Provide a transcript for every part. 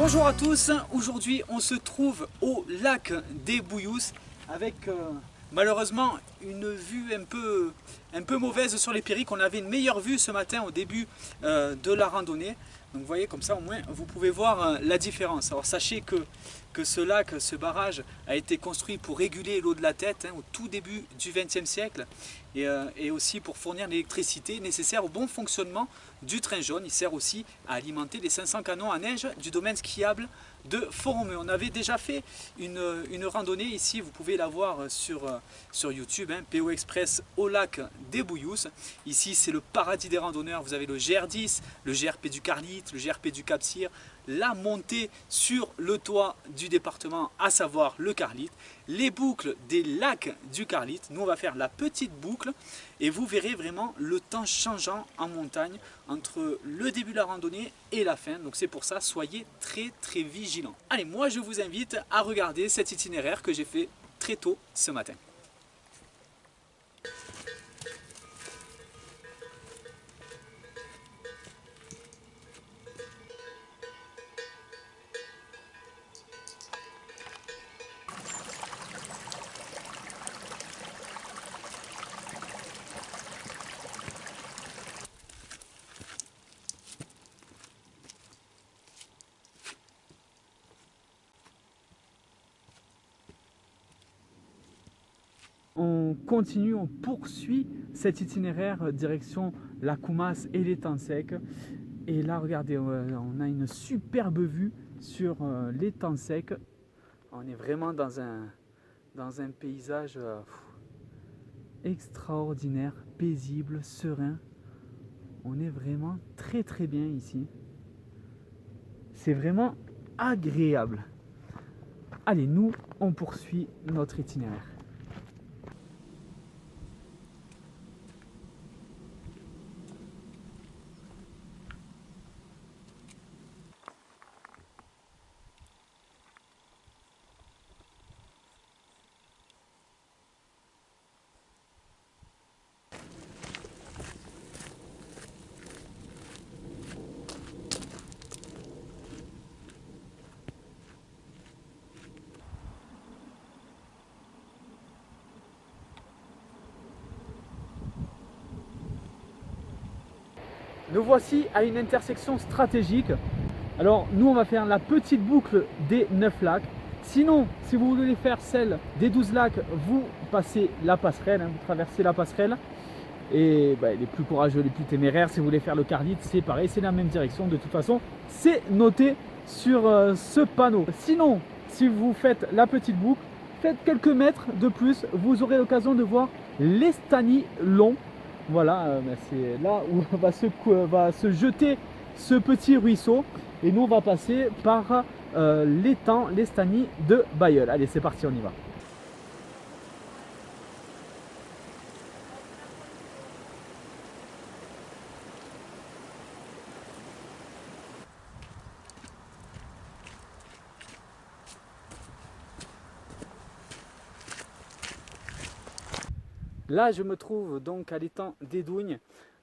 Bonjour à tous, aujourd'hui on se trouve au lac des Bouillous avec malheureusement une vue un peu mauvaise sur les Périques. On avait une meilleure vue ce matin au début de la randonnée. Donc vous voyez, comme ça au moins vous pouvez voir la différence. Alors sachez que ce lac, ce barrage a été construit pour réguler l'eau de la Tête au tout début du XXe siècle et aussi pour fournir l'électricité nécessaire au bon fonctionnement du train jaune. Il sert aussi à alimenter les 500 canons à neige du domaine skiable de Font-Romeu. On avait déjà fait une randonnée ici, vous pouvez la voir sur YouTube, PO Express au lac des Bouillous. Ici c'est le paradis des randonneurs, vous avez le GR10, le GRP du Carlite, le GRP du Cap-Cyr, la montée sur le toit du département, à savoir le Carlite, les boucles des lacs du Carlite. Nous on va faire la petite boucle et vous verrez vraiment le temps changeant en montagne entre le début de la randonnée et la fin. Donc c'est pour ça, soyez très vigilants. Allez, moi je vous invite à regarder cet itinéraire que j'ai fait très tôt ce matin. On continue, on poursuit cet itinéraire direction la Koumasse et l'étang sec. Et là, regardez, on a une superbe vue sur l'étang sec. On est vraiment dans un paysage extraordinaire, paisible, serein. On est vraiment très bien ici. C'est vraiment agréable. Allez, nous, on poursuit notre itinéraire. Nous voici à une intersection stratégique. Alors nous on va faire la petite boucle des 9 lacs. Sinon, si vous voulez faire celle des 12 lacs, vous passez la passerelle, vous traversez la passerelle. Et les plus courageux, les plus téméraires, si vous voulez faire le Carlite, c'est pareil, c'est la même direction. De toute façon, c'est noté sur ce panneau. Sinon, si vous faites la petite boucle, faites quelques mètres de plus, vous aurez l'occasion de voir l'Estany long. Voilà, c'est là où va se jeter ce petit ruisseau. Et nous, on va passer par l'étang, l'Estany de Bailleul. Allez, c'est parti, on y va. Là, je me trouve donc à l'étang des Dougnes.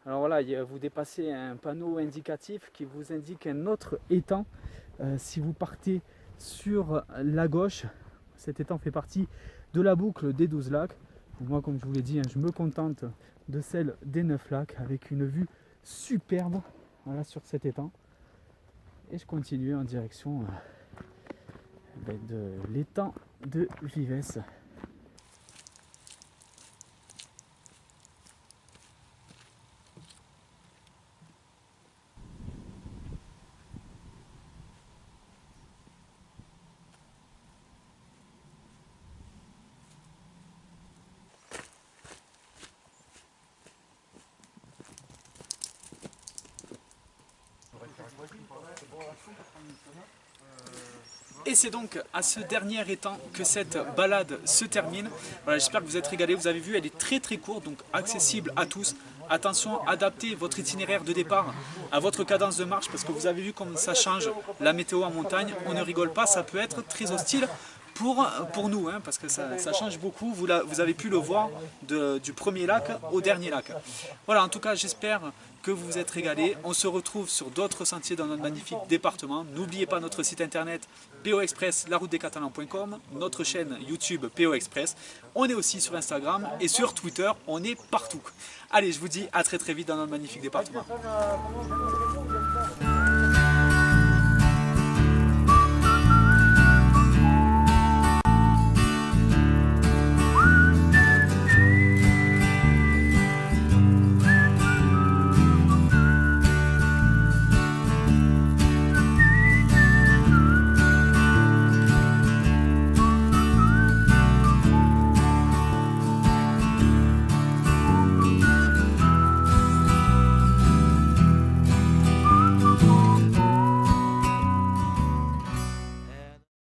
Alors voilà, vous dépassez un panneau indicatif qui vous indique un autre étang. Si vous partez sur la gauche, cet étang fait partie de la boucle des 12 lacs. Moi, comme je vous l'ai dit, je me contente de celle des 9 lacs avec une vue superbe voilà, sur cet étang. Et je continue en direction de l'étang de Vivès. Et c'est donc à ce dernier étang que cette balade se termine. Voilà, j'espère que vous êtes régalés. Vous avez vu, elle est très courte, donc accessible à tous. Attention, adaptez votre itinéraire de départ à votre cadence de marche parce que vous avez vu comme ça change la météo en montagne. On ne rigole pas, ça peut être très hostile pour nous, hein, parce que ça change beaucoup. Vous avez pu le voir du premier lac au dernier lac. Voilà, en tout cas, j'espère que vous vous êtes régalés. On se retrouve sur d'autres sentiers dans notre magnifique département. N'oubliez pas notre site internet PO Express, laroutedescatalans.com, notre chaîne YouTube PO Express. On est aussi sur Instagram et sur Twitter, on est partout. Allez, je vous dis à très vite dans notre magnifique département.